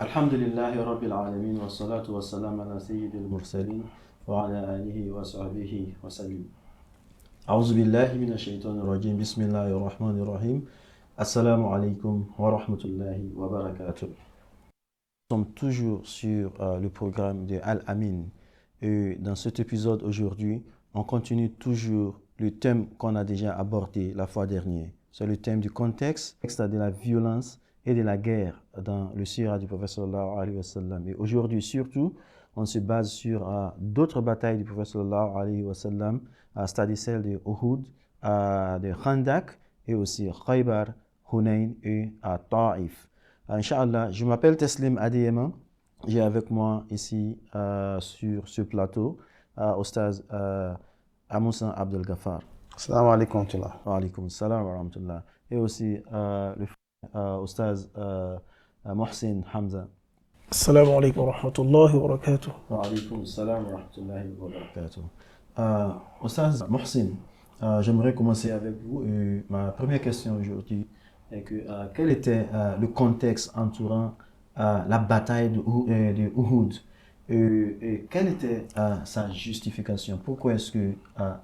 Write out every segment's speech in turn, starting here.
الحمد لله رب العالمين والصلاة والسلام على سيد المرسلين وعلى آله وصحبه وسلم. أعوذ بالله من الشيطان الرجيم. بسم الله الرحمن الرحيم. Assalamu alaikum wa rahmatullahi wa barakatuh. Nous sommes toujours sur le programme de Al-Amin. Et dans cet épisode aujourd'hui, on continue toujours le thème qu'on a déjà abordé la fois dernière. C'est le thème du contexte de la violence et de la guerre dans le sira du prophète sallallahu alayhi wa sallam. Et aujourd'hui surtout, on se base sur d'autres batailles du prophète sallallahu alayhi wa sallam, c'est-à-dire celle de Uhud, de Khandak et aussi Khaybar, Hunayn et Ta'if. Inch'Allah, je m'appelle Teslim Adeyema. J'ai avec moi ici sur ce plateau Oustaz Amoussa Abdel Ghaffar. Assalamu alaikum. Wa alaikum salam wa rahmatullah. Et aussi le Oustaz Mohsin Hamza. Assalamu alaikum wa rahmatullahi wa barakatuh. Wa alaikum salam wa rahmatullahi wa barakatuh. Oustaz Mohsin, j'aimerais commencer avec vous. Ma première question aujourd'hui est que quel était le contexte entourant la bataille de Uhud et quelle était sa justification? Pourquoi est-ce que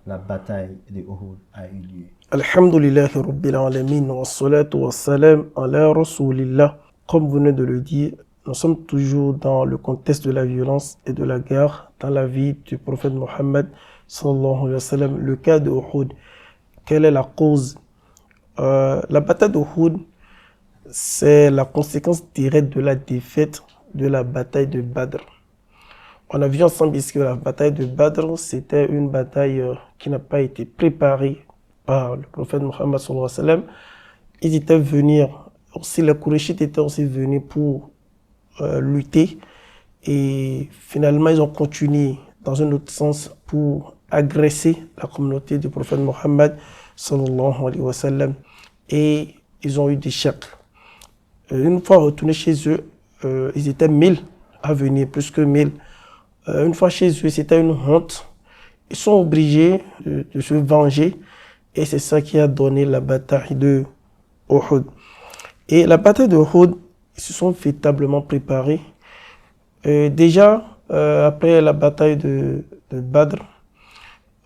la bataille de Uhud a eu lieu? Alhamdulillahi Rabbil Alamin wa salatu wa salam ala Rasulillah. Comme vous venez de le dire, nous sommes toujours dans le contexte de la violence et de la guerre dans la vie du prophète Mohammed sallallahu alayhi wa sallam. Le cas de Uhud, quelle est la cause? La bataille d'Uhud, c'est la conséquence directe de la défaite de la bataille de Badr. On a vu ensemble ici que la bataille de Badr, c'était une bataille qui n'a pas été préparée par le prophète Mohammed sallallahu alayhi wa sallam. Ils étaient venus, aussi les Qurayshites étaient aussi venus pour lutter, et finalement ils ont continué dans un autre sens pour agresser la communauté du prophète Mohammed sallallahu alayhi wa sallam, et ils ont eu des échecs. Une fois retournés chez eux, ils étaient 1000 à venir, plus que 1000. Une fois chez eux, c'était une honte. Ils sont obligés de se venger, et c'est ça qui a donné la bataille de Uhud. Et la bataille de Uhud, ils se sont véritablement préparés. Déjà, après la bataille de Badr,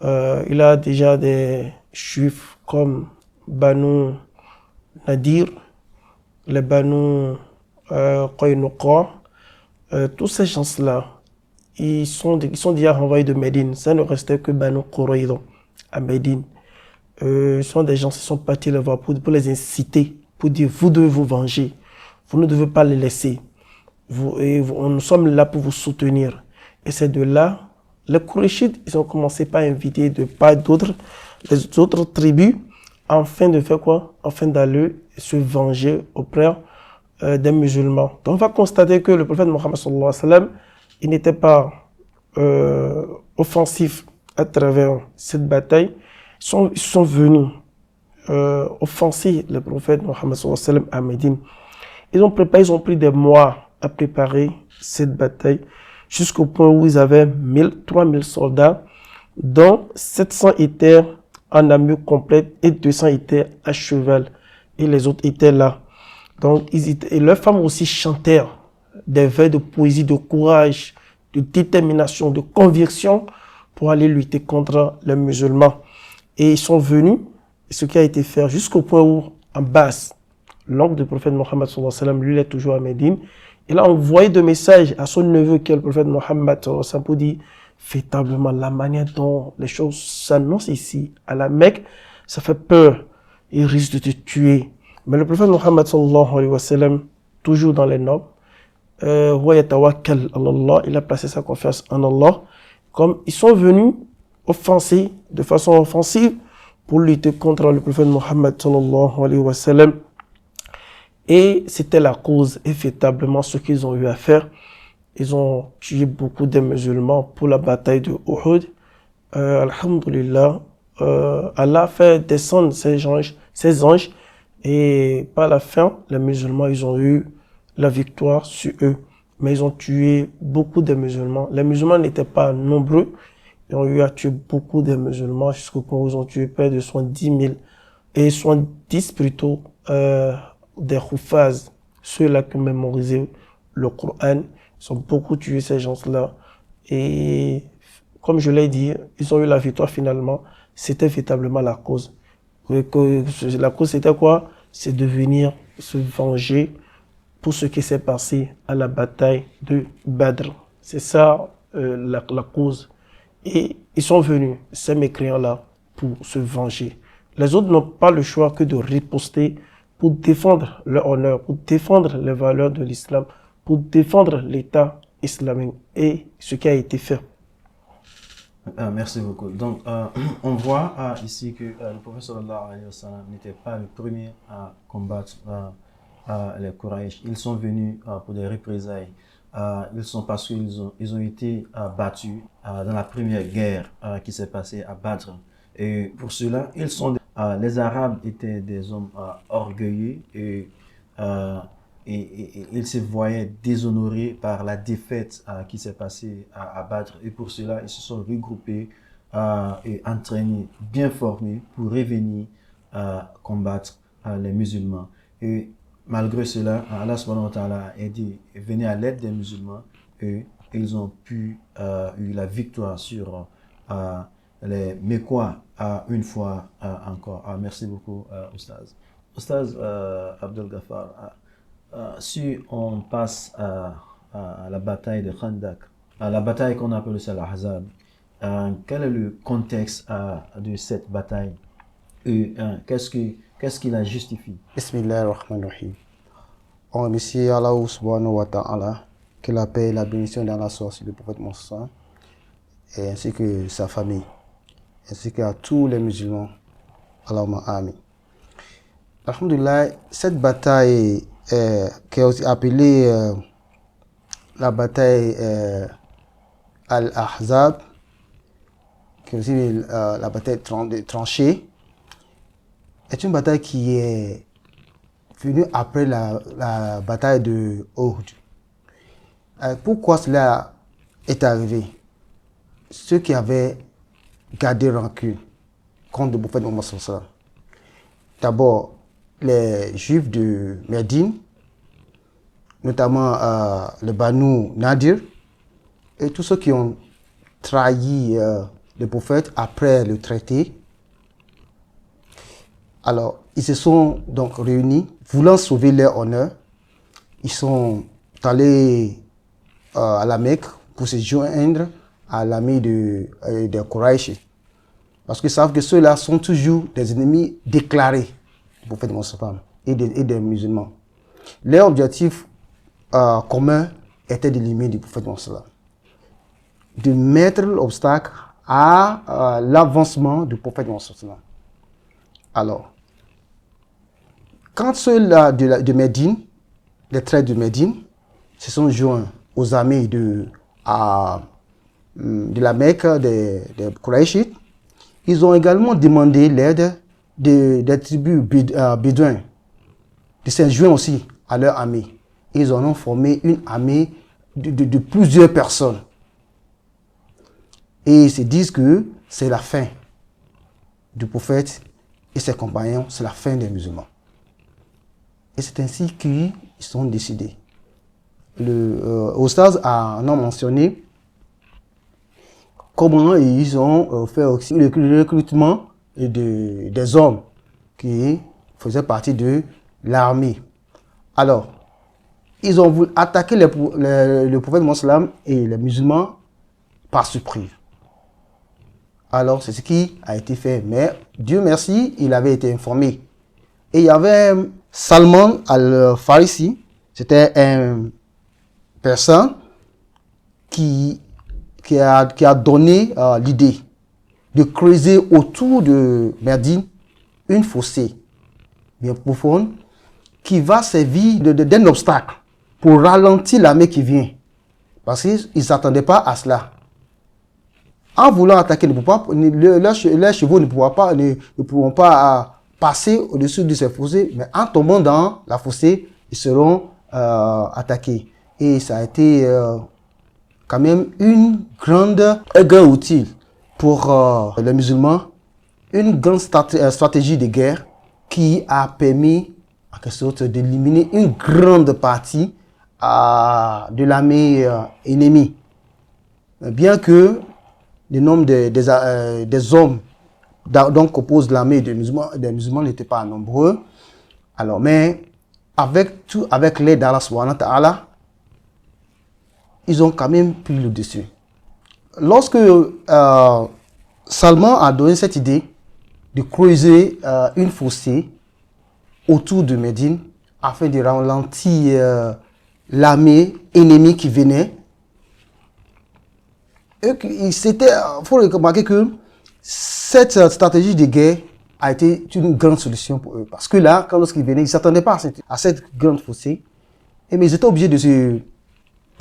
il y a déjà des juifs comme Banu Nadir, les Banu Qaynuqa, tous ces gens-là, ils sont déjà renvoyés de Médine. Ça ne restait que Banu Qurayza à Médine. Ce sont des gens qui sont partis les voir pour les inciter, pour dire vous devez vous venger, vous ne devez pas les laisser. Nous sommes là pour vous soutenir. Et c'est de là, les Qurayshites, ils ont commencé par inviter de part d'autres, les autres tribus, afin de faire quoi? Afin d'aller se venger auprès des musulmans. Donc on va constater que le prophète Mohammed sallallahu alayhi wa sallam, il n'était pas offensif à travers cette bataille. Ils sont venus offenser le prophète Mohammed sallallahu alayhi wa sallam à Médine. Ils ont pris des mois à préparer cette bataille, jusqu'au point où ils avaient 3000 soldats, dont 700 étaient en armure complète et 200 étaient à cheval, et les autres étaient là. Donc et leurs femmes aussi chantèrent des vers de poésie, de courage, de détermination, de conviction pour aller lutter contre les musulmans. Et ils sont venus, ce qui a été fait jusqu'au point où Abbas, l'oncle du prophète Mohammed sallallahu alayhi wa sallam, lui il est toujours à Médine, il a envoyé des messages à son neveu qui est le prophète Mohammed sallallahu alayhi wa sallam pour dire véritablement la manière dont les choses s'annoncent ici à la Mecque, ça fait peur, il risque de te tuer. Mais le prophète Mohammed sallallahu alayhi wa sallam, toujours dans les normes, il a placé sa confiance en Allah. Comme ils sont venus offenser de façon offensive pour lutter contre le prophète Mohammed sallallahu alayhi wa sallam, et c'était la cause, effectivement, ce qu'ils ont eu à faire. Ils ont tué beaucoup de musulmans pour la bataille de Uhud. Alhamdulillah, Allah a fait descendre ses anges, et par la fin, les musulmans, ils ont eu la victoire sur eux. Mais ils ont tué beaucoup de musulmans. Les musulmans n'étaient pas nombreux. Ils ont eu à tuer beaucoup de musulmans, jusqu'au point où ils ont tué près de 70 000, et 70 plutôt, des Hufaz, ceux-là qui ont mémorisé le Coran. Ils ont beaucoup tué ces gens-là. Et comme je l'ai dit, ils ont eu la victoire finalement. C'était véritablement la cause. La cause, c'était quoi? C'est de venir se venger pour ce qui s'est passé à la bataille de Badr. C'est ça la cause. Et ils sont venus, ces mécréants-là, pour se venger. Les autres n'ont pas le choix que de riposter pour défendre leur honneur, pour défendre les valeurs de l'islam, pour défendre l'État islamique et ce qui a été fait. Merci beaucoup. Donc, on voit ici que le prophète sallallahu alayhi wa sallam n'était pas le premier à combattre les Quraysh. Ils sont venus pour des représailles. Parce qu'ils ont été battus dans la première guerre qui s'est passée à Badr. Et pour cela, les Arabes étaient des hommes orgueilleux et ils se voyaient déshonorés par la défaite qui s'est passée à Badr. Et pour cela, ils se sont regroupés et entraînés, bien formés pour revenir combattre les musulmans. Et malgré cela, Allah subhanahu wa ta'ala a dit venez à l'aide des musulmans et ils ont pu eu la victoire sur les Mécois une fois encore. Merci beaucoup, Oustaz. Oustaz Abdel Ghaffar, si on passe à la bataille de Khandak, à la bataille qu'on appelle aussi l'Ahzab, quel est le contexte de cette bataille et qu'est-ce qui la justifie? Bismillahirrahmanirrahim. On remercie Allah subhanahu wa ta'ala, que la paix et la bénédiction d'Allah soit sur le prophète Mohammed et ainsi que sa famille, ainsi qu'à tous les musulmans. Allahumma amin. Alhamdulillah, cette bataille qui est aussi appelée la bataille Al-Ahzab, qui est aussi la bataille des tranchées, est une bataille qui est venue après la bataille de Uhud. Pourquoi cela est arrivé? Ceux qui avaient gardé rancune contre le prophète Mohammed sallallahu alayhi wa sallam. D'abord, les Juifs de Médine, notamment le Banu Nadir, et tous ceux qui ont trahi le prophète après le traité. Alors, ils se sont donc réunis, voulant sauver leur honneur. Ils sont allés à la Mecque pour se joindre à l'armée de Quraysh. Parce qu'ils savent que ceux-là sont toujours des ennemis déclarés du prophète Mohammed et des musulmans. Leur objectif commun était d'éliminer le prophète Mohammed, de mettre l'obstacle à l'avancement du prophète Mohammed. Alors, quand ceux-là de Médine, les traîtres de Médine, se sont joints aux armées de la Mecque, des Qurayshites, ils ont également demandé l'aide des tribus bédouins de se joindre aussi à leur armée. Ils en ont formé une armée de plusieurs personnes. Et ils se disent que c'est la fin du prophète et ses compagnons, c'est la fin des musulmans. Et c'est ainsi qu'ils sont décidés. Oustaz en a mentionné comment ils ont fait aussi le recrutement des hommes qui faisaient partie de l'armée. Alors, ils ont voulu attaquer le prophète Mohammed et les musulmans par surprise. Alors, c'est ce qui a été fait. Mais Dieu merci, il avait été informé. Et il y avait Salman al-Farisi, c'était une personne qui a donné l'idée de creuser autour de Médine une fossée bien profonde qui va servir d'un obstacle pour ralentir l'armée qui vient. Parce qu'ils ne s'attendaient pas à cela. En voulant attaquer, leurs chevaux ne pourront pas passer au-dessus de ces fossés, mais en tombant dans la fossée, ils seront attaqués. Et ça a été quand même un grand outil pour les musulmans, une grande stratégie de guerre qui a permis en quelque sorte d'éliminer une grande partie de l'armée ennemie. Bien que le nombre des hommes donc compose l'armée des musulmans n'était pas nombreux. Alors, mais avec l'aide d'Allah subhanahu wa ta'ala, ils ont quand même pris le dessus. Lorsque Salman a donné cette idée de creuser une fossée autour de Médine afin de ralentir l'armée ennemie qui venait, il faut remarquer que cette stratégie de guerre a été une grande solution pour eux. Parce que là, lorsqu'ils venaient, ils ne s'attendaient pas à cette grande fossée. Mais ils étaient obligés de se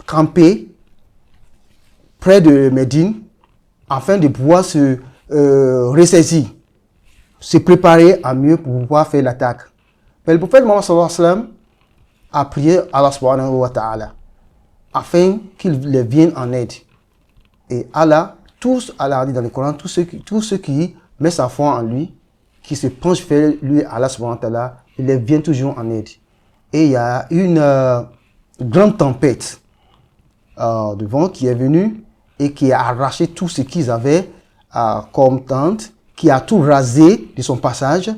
camper près de Médine afin de pouvoir se ressaisir, se préparer à mieux pour pouvoir faire l'attaque. Mais le prophète Mohammed sallallahu alayhi wa sallam a prié Allah subhanahu wa ta'ala afin qu'il les vienne en aide. Et Allah a dit dans le Coran, tous ceux qui mettent sa foi en lui, qui se penchent vers lui, Allah subhanahu wa ta'ala, il les vient toujours en aide. Et il y a une grande tempête de vent qui est venue et qui a arraché tout ce qu'ils avaient comme tente, qui a tout rasé de son passage,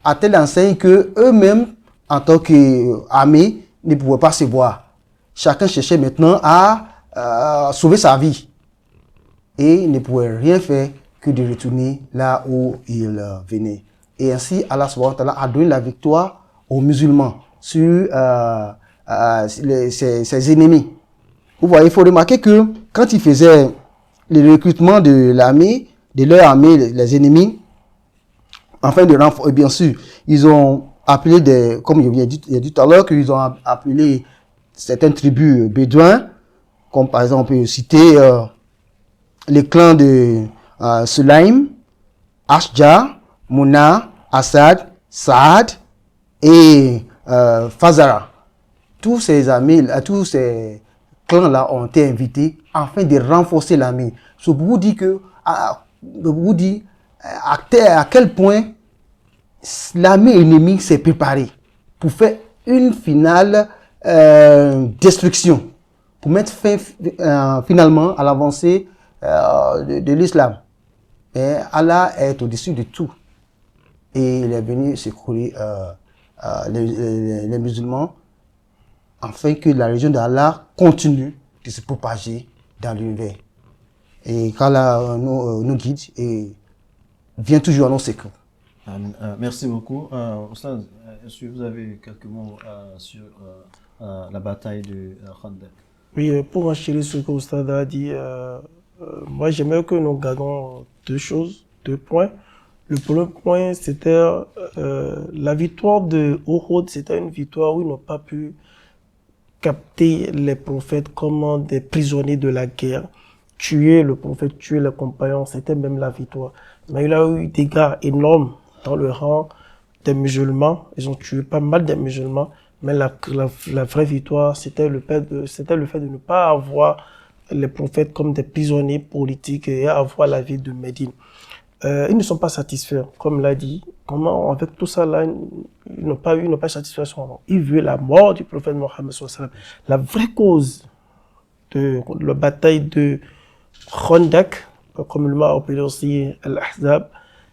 à telle enseigne que eux-mêmes, en tant qu'armée, ne pouvaient pas se voir. Chacun cherchait maintenant à sauver sa vie. Et il ne pouvait rien faire que de retourner là où il venait. Et ainsi, Allah subhanahu wa ta'ala a donné la victoire aux musulmans sur ses ennemis. Vous voyez, il faut remarquer que quand ils faisaient le recrutement de l'armée, de leur armée, les ennemis, afin de renforcer, bien sûr, ils ont appelé comme il a dit tout à l'heure, qu'ils ont appelé certaines tribus bédouins, comme par exemple, on peut citer les clans de Sulaim, Ashja, Mouna, Assad, Saad et Fazara. Tous ces clans-là ont été invités afin de renforcer l'armée. Ce vous dit à quel point l'armée ennemie s'est préparée pour faire une finale destruction, pour mettre fin finalement à l'avancée de l'islam. Et Allah est au-dessus de tout. Et il est venu secourir les musulmans afin que la religion d'Allah continue de se propager dans l'univers. Et qu'Allah nous guide et vient toujours à nos secours. Merci beaucoup. Oustaz, est-ce que vous avez quelques mots sur la bataille de Khandak? Oui, pour enchérir ce que Oustaz a dit, moi j'aimerais que nous gardons deux points. Le premier point, c'était la victoire de Uhud, c'était une victoire où ils n'ont pas pu capter les prophètes comme des prisonniers de la guerre. Tuer le prophète, tuer les compagnons, c'était même la victoire. Mais il a eu des dégâts énormes dans le rang des musulmans. Ils ont tué pas mal de musulmans. Mais la vraie victoire, c'était le fait de ne pas avoir les prophètes comme des prisonniers politiques et avoir la ville de Médine. Ils ne sont pas satisfaits, comme l'a dit. Comment, avec tout ça là, ils n'ont pas satisfaction. Ils veulent la mort du prophète Mohammed sallallahu alayhi wa sallam. La vraie cause de la bataille de Khandak, comme le m'a appelé aussi Al-Ahzab,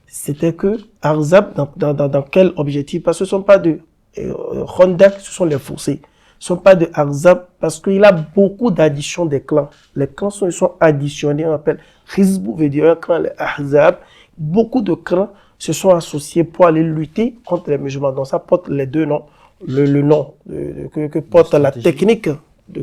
c'était que Ahzab, dans quel objectif? Parce que ce ne sont pas de Khandak, ce sont les fossés. Ce ne sont pas de Ahzab, parce qu'il y a beaucoup d'additions des clans. Les clans ils sont additionnés, on appelle Hizbu, veut dire un clan, les Ahzab. Beaucoup de clans se sont associés pour aller lutter contre les musulmans. Donc ça porte les deux noms. Le nom que porte la technique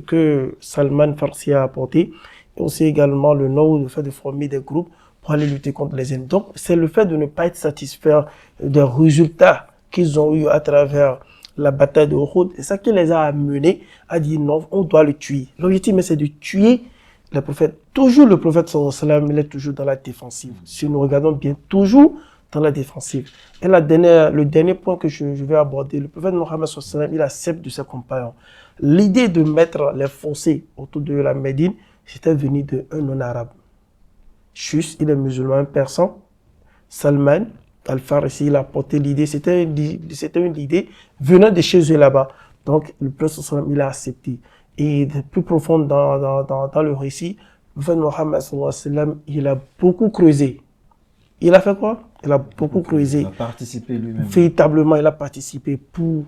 que Salman Farsi a apporté. Et aussi également le nom, le fait de former des groupes pour aller lutter contre les ennemis. Donc, c'est le fait de ne pas être satisfait des résultats qu'ils ont eu à travers la bataille de Uhud. C'est ça qui les a amenés à dire non, on doit le tuer. L'objectif, c'est de tuer le prophète. Toujours le prophète sallallahu alayhi wa sallam, il est toujours dans la défensive. Si nous regardons bien, toujours dans la défensive. Et le dernier point que je vais aborder, le prophète Mohammed sallallahu alayhi wa sallam, il accepte de ses compagnons. L'idée de mettre les fossés autour de la Médine, c'était venu d'un non-arabe. Juste, il est musulman, un persan. Salman Al-Farisi, il a porté l'idée. C'était une idée venant de chez eux là-bas. Donc, le prophète sallallahu alayhi wa sallam, il a accepté. Et de plus profond dans le récit, le prophète Mohammed sallallahu alayhi wa sallam, il a beaucoup creusé. Il a fait quoi? Il a beaucoup creusé. Il a participé lui-même. Véritablement, il a participé pour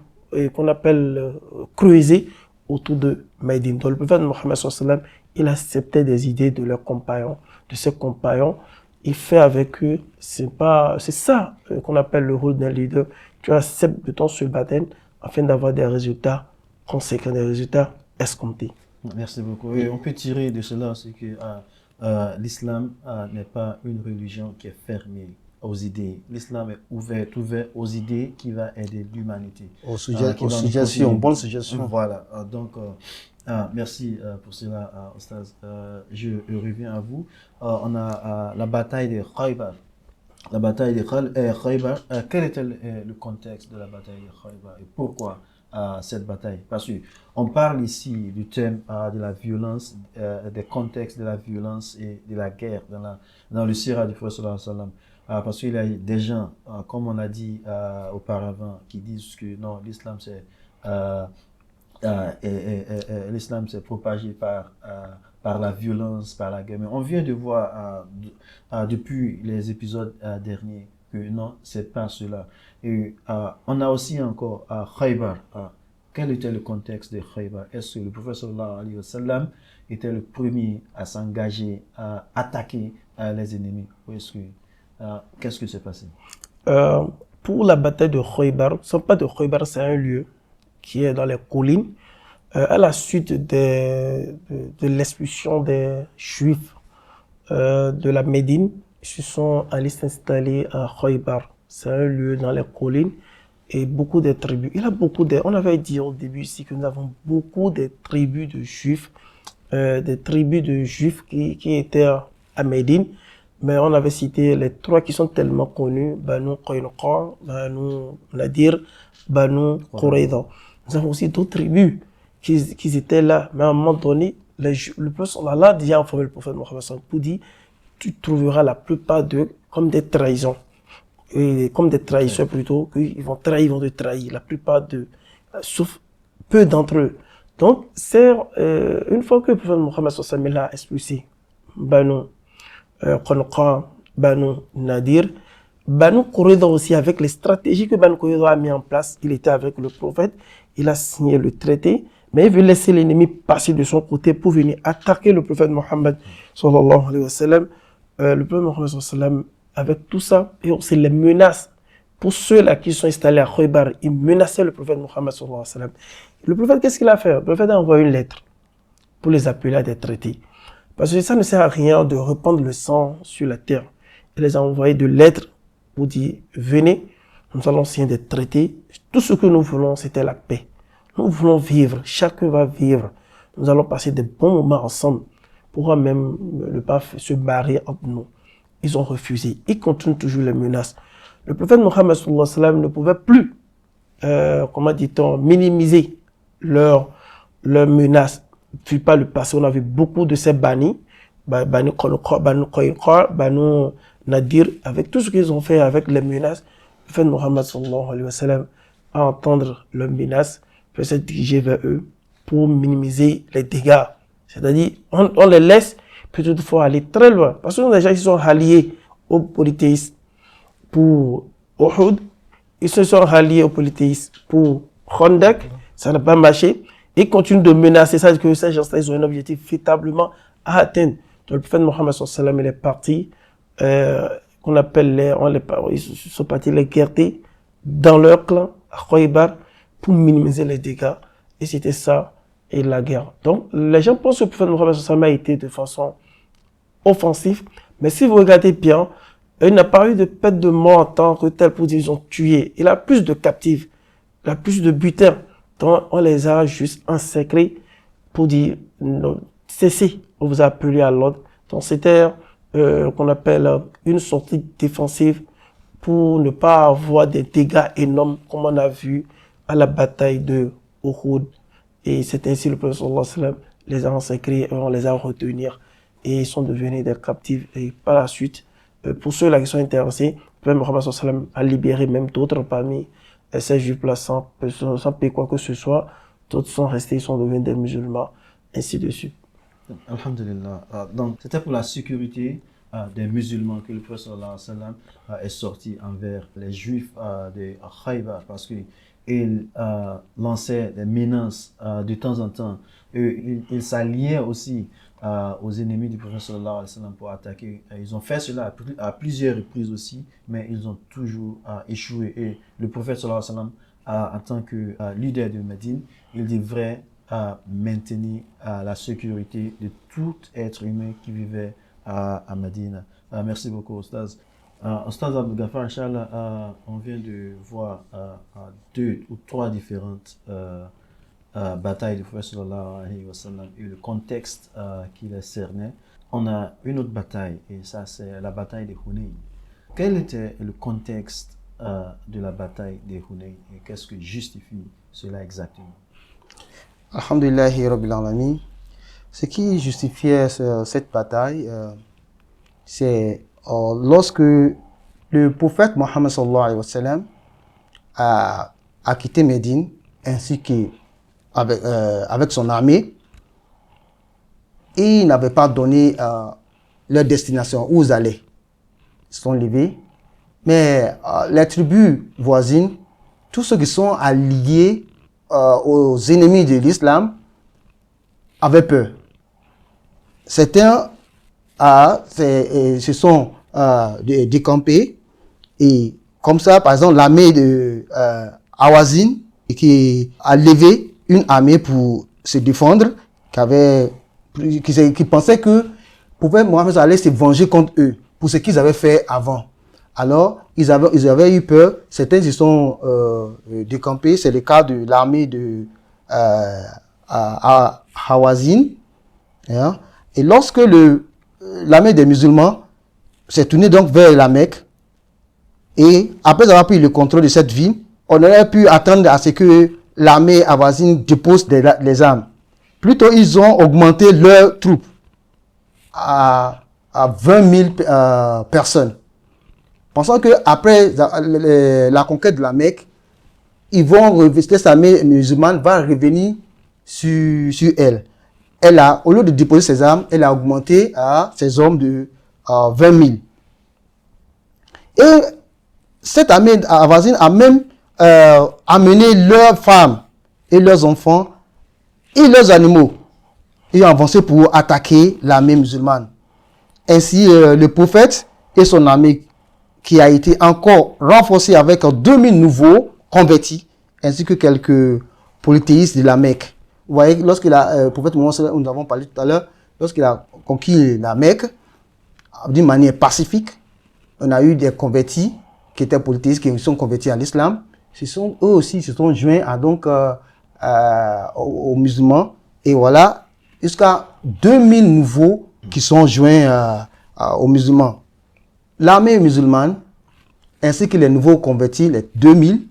qu'on appelle creuser autour de Médine. Donc le prophète Mohammed sallallahu alayhi wa sallam, il acceptait des idées de leurs compagnons, de ses compagnons. Il fait avec eux, c'est ça qu'on appelle le rôle d'un leader. Tu acceptes de ton seul baptême afin d'avoir des résultats conséquents, des résultats escomptés. Merci beaucoup. Et on peut tirer de cela, c'est que l'islam n'est pas une religion qui est fermée aux idées. L'islam est ouvert aux idées qui va aider l'humanité. Aux suggestions, bonnes suggestions. Voilà. Donc, merci pour cela, Ostaz. Je reviens à vous. On a la bataille de Khaybar. La bataille de Khaybar. Quel était le contexte de la bataille de Khaybar et pourquoi cette bataille? Parce qu'on parle ici du thème de la violence, des contextes de la violence et de la guerre dans le Sira du Prophète sallallahu alayhi wa sallam. Parce qu'il y a des gens, comme on a dit auparavant, qui disent que non, l'islam s'est propagé par la violence, par la guerre. Mais on vient de voir depuis les épisodes derniers que non, c'est pas cela. Et on a aussi encore Khaybar. Quel était le contexte de Khaybar? Est-ce que le prophète sallallahu alayhi wa sallam était le premier à s'engager, à attaquer les ennemis? Ou est-ce que qu'est-ce qui s'est passé? Pour la bataille de Khaybar, ce n'est pas de Khaybar, c'est un lieu qui est dans les collines. À la suite de l'expulsion des Juifs de la Médine, ils se sont allés s'installer à Khaybar. C'est un lieu dans les collines et beaucoup de tribus. On avait dit au début ici que nous avons beaucoup de tribus de Juifs, qui étaient à Médine. Mais on avait cité les trois qui sont tellement connus, Banu Qaynuqa, Banu Nadir, Banu Qurayza. Nous avons aussi d'autres tribus qui étaient là. Mais à un moment donné, le prophète Allah a déjà informé le prophète Mohammed pour dire, tu trouveras la plupart d'eux comme des trahisons. Et comme des trahisseurs plutôt, qu'ils vont trahir, ils vont te trahir. La plupart d'eux, sauf peu d'entre eux. Donc, c'est une fois que le prophète Mohammed l'a expulsé, Banu Qaynuqa, Banu Nadir, Banu Qurayza aussi, avec les stratégies que Banu Qurayza a mis en place, il était avec le prophète, il a signé le traité, mais il veut laisser l'ennemi passer de son côté pour venir attaquer le prophète Mohammed sallallahu alayhi wa sallam. Le prophète Mohammed sallallahu alayhi wa sallam, avec tout ça, et c'est les menaces pour ceux-là qui sont installés à Khaybar, ils menaçaient le prophète Mohammed sallallahu alayhi wa sallam. Le prophète, qu'est-ce qu'il a fait? Le prophète a envoyé une lettre pour les appeler à des traités. Parce que ça ne sert à rien de répandre le sang sur la terre. Il les a envoyé de lettres pour dire, venez, nous allons signer des traités. Tout ce que nous voulons, c'était la paix. Nous voulons vivre, chacun va vivre. Nous allons passer des bons moments ensemble. Pourquoi même ne pas se marier entre nous? Ils ont refusé. Ils continuent toujours les menaces. Le prophète Mohammed sallallahu alayhi wa sallam ne pouvait plus, comment dit-on, minimiser leurs menaces. Puis pas le passé, on avait beaucoup de ces bannis, Banu Qaynuqa, Banu Nadir, avec tout ce qu'ils ont fait avec les menaces. Le prophète Mohammed sallallahu alayhi wa sallam, à entendre leurs menaces, peut se diriger vers eux pour minimiser les dégâts. C'est-à-dire, on les laisse peut-être faut aller très loin. Parce que déjà, ils sont alliés aux polythéistes pour Uhud, ils se sont alliés aux polythéistes pour Khandak, ça n'a pas marché. Ils continuent de menacer ça, que ces gens-là, ils ont un objectif véritablement à atteindre. Donc, le prophète Mohammed sallallahu alayhi wa sallam, il est parti, qu'on appelle ils sont partis les guerriers dans leur clan, à Khaybar, pour minimiser les dégâts. Et c'était ça, et la guerre. Donc, les gens pensent que le prophète Mohammed sallallahu alayhi wa sallam a été de façon offensive, mais si vous regardez bien, il n'a pas eu de perte de mort en tant que tel pour dire qu'ils ont tué. Il a plus de captifs, il a plus de butins. Donc, on les a juste encerclés pour dire, non, cessez, on vous a appelé à l'ordre. Donc, c'était qu'on appelle une sortie défensive pour ne pas avoir des dégâts énormes comme on a vu à la bataille de Uhud. Et c'est ainsi le prophète sallallahu alayhi wa sallam les a encerclés et on les a retenus. Et ils sont devenus des captifs. Et par la suite, pour ceux-là qui sont intéressés, le prophète Mohammed sallallahu alayhi wa sallam a libéré même d'autres parmi ces juifs-là sans payer quoi que ce soit. d'autres sont restés, ils sont devenus des musulmans, ainsi de suite. Alhamdulillah. Donc, c'était pour la sécurité des musulmans que le prophète sallallahu alayhi wa sallam est sorti envers les juifs de Khaybar, parce qu'il lançait des menaces de temps en temps. Il s'alliait aussi aux ennemis du prophète sallallahu alayhi wa sallam pour attaquer. Ils ont fait cela à plusieurs reprises aussi, mais ils ont toujours échoué. Et le prophète sallallahu alayhi wa sallam, en tant que leader de Médine, il devrait maintenir la sécurité de tout être humain qui vivait à Médine. Merci beaucoup, Ostaz. Ostaz Abdel Ghaffar, Inch'Allah, on vient de voir 2 ou 3 différentes batailles du prophète sallallahu alayhi wa sallam et le contexte qui les cernait. On a une autre bataille, et ça c'est la bataille de Hunayn. Quel était le contexte de la bataille de Hunayn et qu'est-ce que justifie cela exactement? Alhamdulillahi Rabbil Alamin. Ce qui justifiait cette bataille, c'est lorsque le prophète Mohammed sallallahu alayhi wa sallam a quitté Médine ainsi qu'avec son armée, et il n'avait pas donné leur destination, où ils allaient. Ils se sont levés. Mais les tribus voisines, tous ceux qui sont alliés aux ennemis de l'islam, avaient peur. Certains se sont décampés, et comme ça, par exemple, l'armée de Hawazin, qui a levé une armée pour se défendre, qui pensait que prophète Mohammed allait se venger contre eux pour ce qu'ils avaient fait avant. Alors, ils avaient eu peur. Certains se sont décampés. C'est le cas de l'armée de Hawazin. Hein? Et lorsque l'armée des musulmans s'est tournée donc vers la Mecque, et après avoir pris le contrôle de cette ville, on aurait pu attendre à ce que l'armée hawazine dépose les armes. Plutôt, ils ont augmenté leurs troupes à 20 000 personnes. Pensant qu'après la conquête de la Mecque, cette armée musulmane va revenir sur elle. Au lieu de déposer ses armes, elle a augmenté ses hommes de 20 000. Et cette armée hawazine a même amené leurs femmes et leurs enfants et leurs animaux et ont avancé pour attaquer l'armée musulmane. Ainsi, le prophète et son armée, qui a été encore renforcée avec 2000 nouveaux convertis, ainsi que quelques polythéistes de la Mecque. Vous voyez, lorsque le prophète Mohammed, nous avons parlé tout à l'heure, lorsqu'il a conquis la Mecque, d'une manière pacifique, on a eu des convertis qui étaient polythéistes, qui sont convertis à l'islam. Eux aussi se sont joints aux musulmans. Et voilà, jusqu'à 2000 nouveaux qui sont joints aux musulmans. L'armée musulmane, ainsi que les nouveaux convertis, les 2000,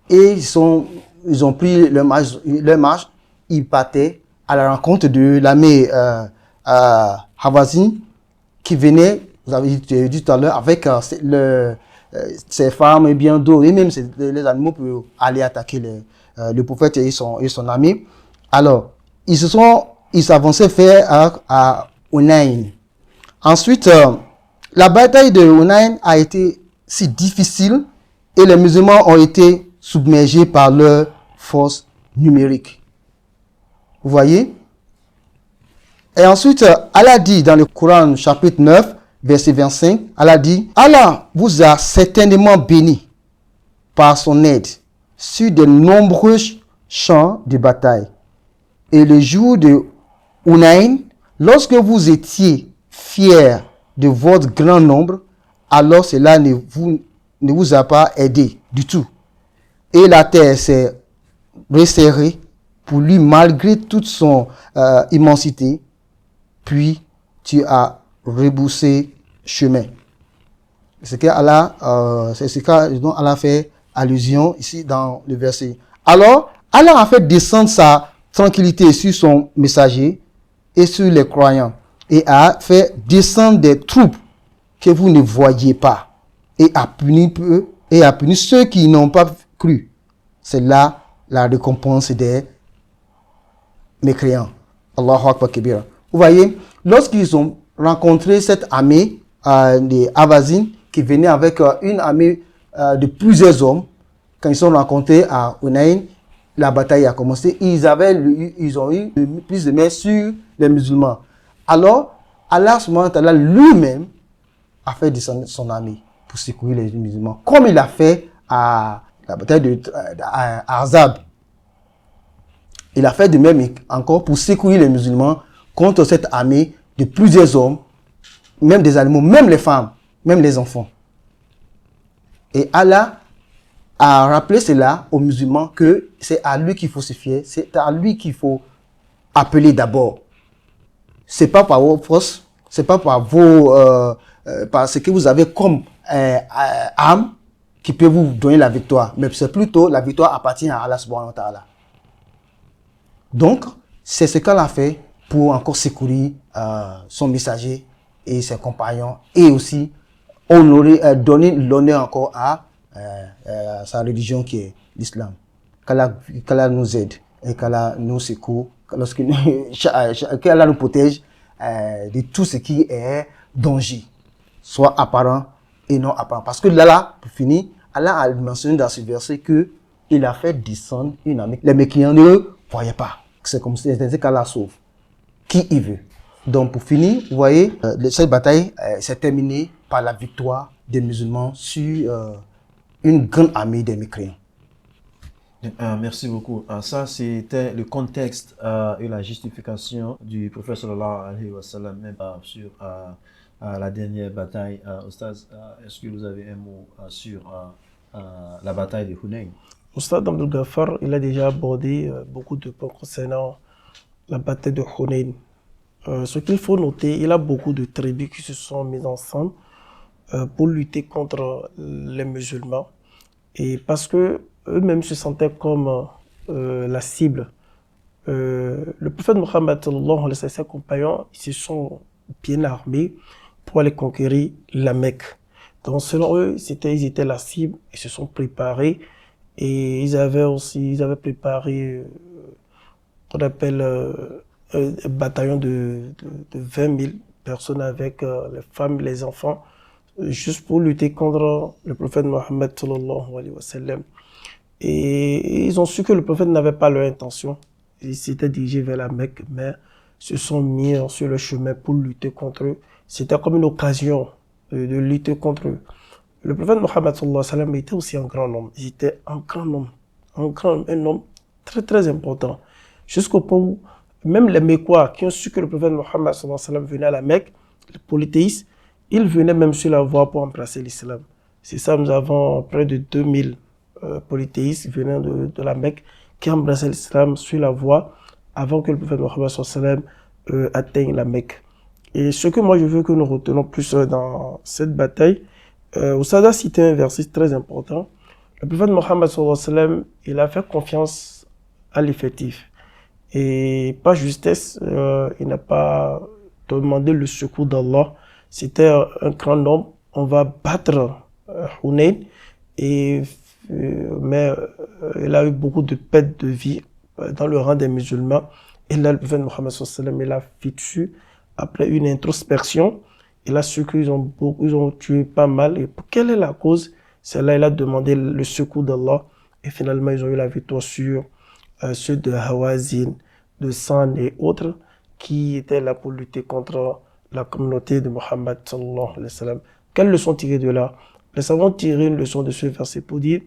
et ils ont pris leur marche, ils partaient à la rencontre de l'armée Hawazin qui venait, vous avez dit tout à l'heure, avec ses femmes et bien d'autres, et même les animaux pour aller attaquer le prophète et son armée. Alors, ils s'avançaient vers à Hunayn. Ensuite, la bataille de Hunayn a été si difficile et les musulmans ont été submergés par leur force numérique. Vous voyez? Et ensuite, Allah dit dans le Coran chapitre 9, verset 25, Allah dit, Allah vous a certainement béni par son aide sur de nombreux champs de bataille. Et le jour de Hunayn, lorsque vous étiez fiers de votre grand nombre, alors cela ne vous a pas aidé du tout. Et la terre s'est resserrée pour lui malgré toute son immensité, puis tu as rebroussé chemin. C'est ce dont Allah fait allusion ici dans le verset. Alors, Allah a fait descendre sa tranquillité sur son messager et sur les croyants, et a fait descendre des troupes que vous ne voyiez pas, et a puni ceux qui n'ont pas cru. C'est là la récompense des mécréants. Allahu Akbar Kabira. Vous voyez, lorsqu'ils ont rencontré cette armée des Hawazin qui venait avec une armée de plusieurs hommes, quand ils sont rencontrés à Hunayn, la bataille a commencé, ils ont eu plus de main sur les musulmans. Alors, Allah subhanahu wa ta'ala lui-même a fait descendre son armée pour secourir les musulmans, comme il a fait à la bataille d'Ahzab. Il a fait de même encore pour secourir les musulmans contre cette armée de plusieurs hommes, même des animaux, même les femmes, même les enfants. Et Allah a rappelé cela aux musulmans que c'est à lui qu'il faut se fier, c'est à lui qu'il faut appeler d'abord. C'est pas par vos forces, c'est pas par par ce que vous avez comme âme qui peut vous donner la victoire, mais c'est plutôt la victoire appartient à Allah subhanahu wa ta'ala. Donc, c'est ce qu'elle a fait pour encore secourir son messager et ses compagnons et aussi donner l'honneur encore à sa religion qui est l'islam. Qu'Allah nous aide et qu'Allah nous secoue, qu'Allah nous protège de tout ce qui est danger, soit apparent et non apparent. Parce que là, pour finir, Allah a mentionné dans ce verset qu'il a fait descendre une armée. Les mécréants ne voyaient pas. C'est comme si c'était qu'Allah sauve qui il veut. Donc pour finir, vous voyez, cette bataille s'est terminée par la victoire des musulmans sur une grande armée des mécréants. Merci beaucoup. Ça, c'était le contexte et la justification du prophète sallallahu alayhi wa sallam même sur la dernière bataille. Oustaz, est-ce que vous avez un mot sur la bataille de Hunayn? Oustaz Abdel Ghaffar, il a déjà abordé beaucoup de points concernant la bataille de Hunayn. Ce qu'il faut noter, il y a beaucoup de tribus qui se sont mises ensemble pour lutter contre les musulmans. Et parce que eux-mêmes se sentaient comme la cible. Le prophète Mohammed et ses compagnons, ils se sont bien armés pour aller conquérir la Mecque. Donc selon eux, ils étaient la cible, ils se sont préparés et ils avaient préparé qu'on appelle un bataillon de 20 000 personnes avec les femmes, les enfants, juste pour lutter contre le prophète Mohammed sallallahu alayhi wa sallam. Et ils ont su que le prophète n'avait pas leur intention. Ils s'étaient dirigés vers la Mecque, mais se sont mis sur le chemin pour lutter contre eux. C'était comme une occasion de lutter contre eux. Le prophète Mohammed sallallahu alayhi wa sallam était aussi un grand homme. Il était un grand homme, un homme très très important. Jusqu'au point où même les Mécois qui ont su que le prophète Mohammed sallallahu alayhi wa sallam venait à la Mecque, les polythéistes, ils venaient même sur la voie pour embrasser l'islam. C'est ça, nous avons près de 2000 polythéistes venant de la Mecque qui embrassaient l'islam sur la voie avant que le prophète Mohammed sallallahu alayhi wa sallam atteigne la Mecque. Et ce que moi je veux que nous retenons plus dans cette bataille, Oustaz a cité un verset très important. Le prophète Mohammed sallallahu alayhi wa sallam, il a fait confiance à l'effectif. Et pas justesse, il n'a pas demandé le secours d'Allah. C'était un grand homme, on va battre Hunayn, mais il a eu beaucoup de pertes de vie dans le rang des musulmans. Et là, le prophète Mohammed sallallahu alayhi wa sallam, il a fait dessus. Après une introspection, il a su qu'ils ont tué pas mal. Et pour quelle est la cause? C'est là il a demandé le secours d'Allah. Et finalement, ils ont eu la victoire sur ceux de Hawazin, de San et autres qui étaient là pour lutter contre la communauté de Mohammed sallallahu alayhi wa sallam. Quelle leçon tirer de là? Les savants tirent une leçon de ce verset pour dire,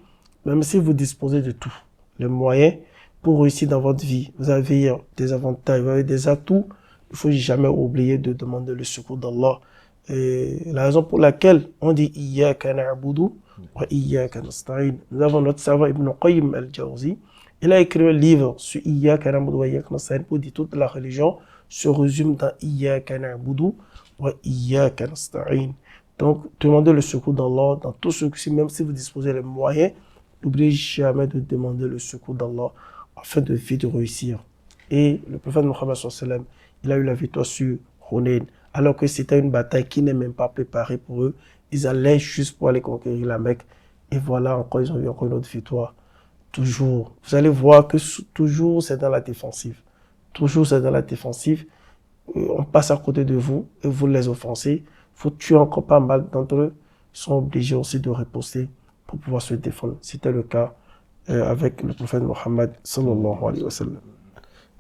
même si vous disposez de tout, les moyens pour réussir dans votre vie, vous avez des avantages, vous avez des atouts, il ne faut jamais oublier de demander le secours d'Allah. Et la raison pour laquelle on dit Iyyaka na'budu wa iyyaka nasta'in. Nous avons notre savant Ibn Qayyim al-Jawzi. Il a écrit un livre sur Iyyaka na'budu wa iyyaka nasta'in pour dire toute la religion se résume dans Iyyaka na'budu wa iyyaka nasta'in. Donc, demandez le secours d'Allah dans tout ce que, même si vous disposez des moyens, n'oubliez jamais de demander le secours d'Allah afin de vite réussir. Et le prophète Mohammed sallallahu alayhi wa sallam, il a eu la victoire sur Hunayn, alors que c'était une bataille qui n'est même pas préparée pour eux. Ils allaient juste pour aller conquérir la Mecque. Et voilà, encore, ils ont eu encore une autre victoire. toujours. Vous allez voir que toujours c'est dans la défensive. Toujours c'est dans la défensive. On passe à côté de vous et vous les offensez. Vous tuez encore pas mal d'entre eux. Ils sont obligés aussi de riposter pour pouvoir se défendre. C'était le cas avec le prophète Mohammed sallallahu alayhi wa sallam.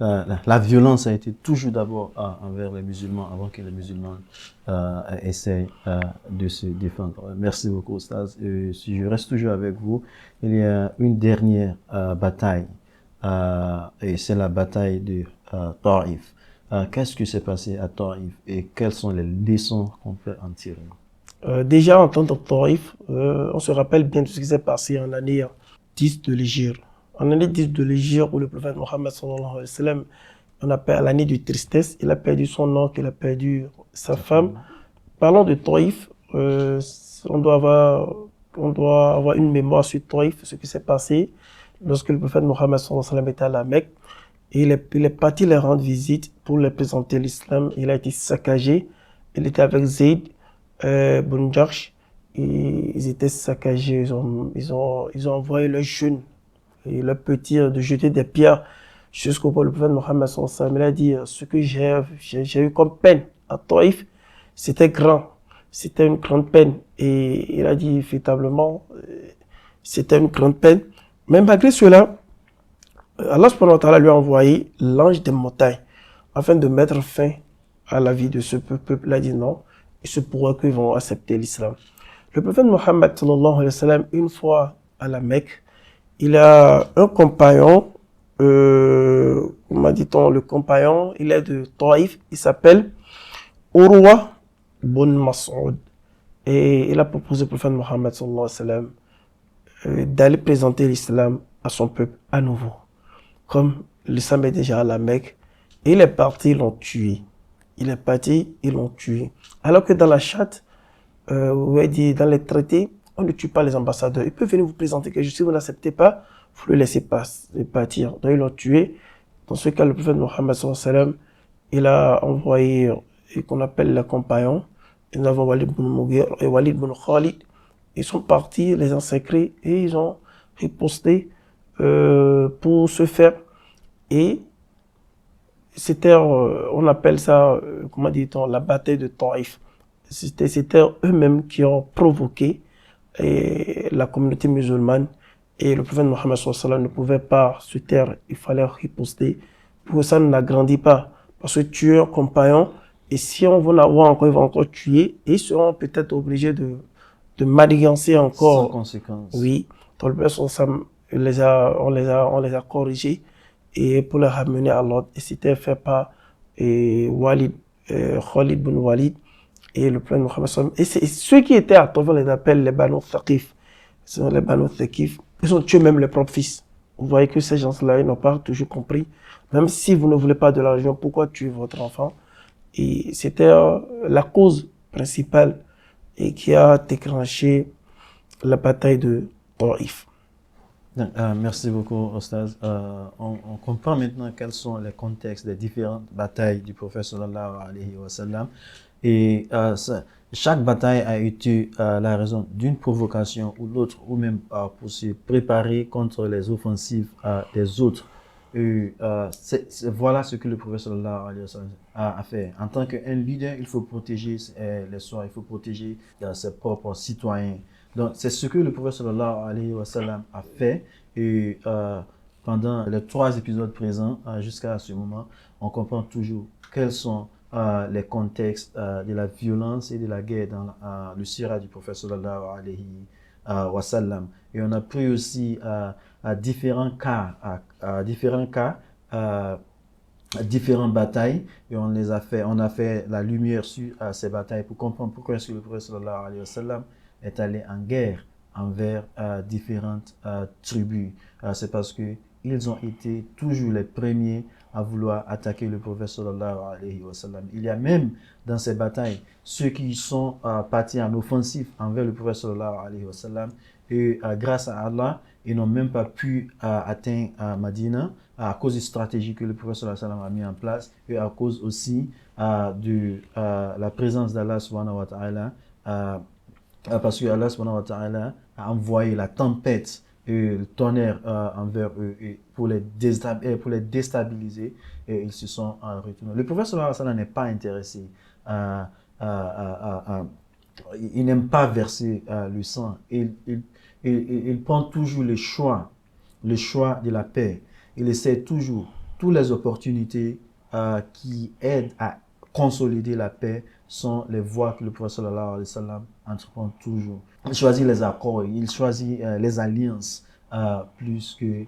La violence a été toujours d'abord envers les musulmans avant que les musulmans essayent de se défendre. Merci beaucoup, Ostaz. Si je reste toujours avec vous, il y a une dernière bataille et c'est la bataille de Taïf. Qu'est-ce qui s'est passé à Taïf et quelles sont les leçons qu'on peut en tirer? Déjà en temps de Taïf, on se rappelle bien de ce qui s'est passé en l'année 10 de l'Hégire. En l'année 10 de l'Hégire, où le prophète Mohammed sallallahu alayhi wa sallam, on appelle l'année de tristesse, il a perdu son oncle, il a perdu sa femme. Parlons de Taïf, on doit avoir une mémoire sur Taïf, ce qui s'est passé lorsque le prophète Mohammed sallallahu alayhi wa sallam était à la Mecque. Et il est parti les rendre visite pour leur présenter l'islam. Il a été saccagé. Il était avec Zayd bin Jahsh. Ils étaient saccagés. Ils ont envoyé leurs jeunes et leurs petits de jeter des pierres jusqu'au point. Le prophète Mohammed sallallahu alayhi wa sallam, il a dit ce que j'ai eu comme peine à Taïf, c'était grand. C'était une grande peine. Et il a dit véritablement, c'était une grande peine. Mais malgré cela, Allah subhanahu wa ta'ala lui a envoyé l'ange des montagnes afin de mettre fin à la vie de ce peuple. Il a dit non, il se pourra qu'ils vont accepter l'islam. Le prophète Mohammed sallallahu alayhi wa sallam, une fois à la Mecque, il a un compagnon, comment dit-on, le compagnon, il est de Taïf, il s'appelle Urwa bin Mas'ud. Et il a proposé au prophète Mohammed sallallahu alayhi wa sallam d'aller présenter l'islam à son peuple à nouveau. Comme l'islam est déjà à la Mecque, et il est parti, ils l'ont tué. Il est parti, ils l'ont tué. Alors que dans la charte, dans les traités, on ne tue pas les ambassadeurs. Ils peuvent venir vous présenter quelque chose. Si vous n'acceptez pas, vous le laissez partir. Donc ils l'ont tué. Dans ce cas, le prophète Mohammed sallallahu alayhi wa sallam, il a envoyé ce qu'on appelle les compagnons. Ils avaient Walid ibn Mughir et Walid ibn Khalid. Ils sont partis, les encercler, et ils ont riposté pour se faire. Et c'était, on appelle ça, comment dit-on, la bataille de Taïf. C'était eux-mêmes qui ont provoqué la communauté musulmane. Et le prophète Mohammed sallallahu alayhi wa sallam ne pouvait pas se taire, il fallait riposter. Pour que ça n'agrandit pas. Parce que tuer un compagnon, et si on veut l'avoir encore, ils vont encore tuer, et ils seront peut-être obligés de manigancer encore. Sans conséquence. Oui. Donc le prophète sallallahu alayhi wa sallam, on les a corrigés, et pour les ramener à l'ordre. Et c'était fait par Khalid bin Walid et le prophète Mohammed sallallahu alayhi wa sallam. Et ceux qui étaient à Taïf, on les appelle les Banu Thaqif. Ce sont les Banu Thaqif. Ils ont tué même leurs propres fils. Vous voyez que ces gens-là, ils n'ont pas toujours compris. Même si vous ne voulez pas de l'argent, pourquoi tuer votre enfant? Et c'était la cause principale et qui a déclenché la bataille de Taïf. Merci beaucoup, Ostaz. On comprend maintenant quels sont les contextes des différentes batailles du prophète sallallahu alayhi wa sallam. Et chaque bataille a été la raison d'une provocation ou l'autre, ou même pour se préparer contre les offensives des autres. Et voilà ce que le prophète sallallahu alayhi wa sallam a fait. En tant qu'un leader, il faut protéger les soins, il faut protéger ses propres citoyens. Donc, c'est ce que le prophète sallallahu alayhi wa sallam a fait. Et pendant les 3 épisodes présents jusqu'à ce moment, on comprend toujours quels sont les contextes de la violence et de la guerre dans le sira du prophète sallallahu alayhi wa sallam. Et on a pris aussi différentes batailles, et on a fait la lumière sur ces batailles pour comprendre pourquoi est-ce que le prophète sallallahu alayhi wa sallam est allé en guerre envers différentes tribus. C'est parce que ils ont été toujours les premiers à vouloir attaquer le prophète sallallahu alayhi wa sallam. Il y a même dans ces batailles ceux qui sont partis en offensive envers le prophète sallallahu alayhi wa sallam, et grâce à Allah, ils n'ont même pas pu atteindre Madina à cause des stratégies que le prophète sallallahu alayhi wa sallam a mis en place, et à cause aussi de la présence d'Allah subhanahu wa ta'ala, parce que Allah subhanahu wa ta'ala a envoyé la tempête tonnerre envers eux et pour les déstabiliser, et ils se sont retournés. Le prophète sallallahu alayhi wa sallam n'est pas intéressé il n'aime pas verser le sang. Il prend toujours le choix de la paix. Il essaie toujours toutes les opportunités qui aident à consolider la paix sont les voies que le prophète sallallahu alayhi wa sallam entreprend toujours. Il choisit les accords, il choisit les alliances plus que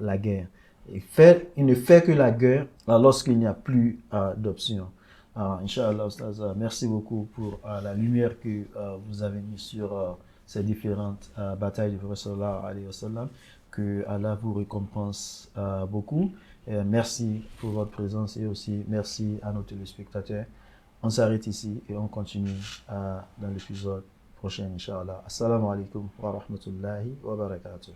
la guerre. Il ne fait que la guerre lorsqu'il n'y a plus d'options. Inch'Allah, Ustaz, merci beaucoup pour la lumière que vous avez mise sur ces différentes batailles du prophète sallallahu alayhi wa sallam. Que Allah vous récompense beaucoup. Merci pour votre présence et aussi merci à nos téléspectateurs. On s'arrête ici et on continue dans l'épisode prochain, Inch'Allah. Assalamu alaikum wa rahmatullahi wa barakatuh.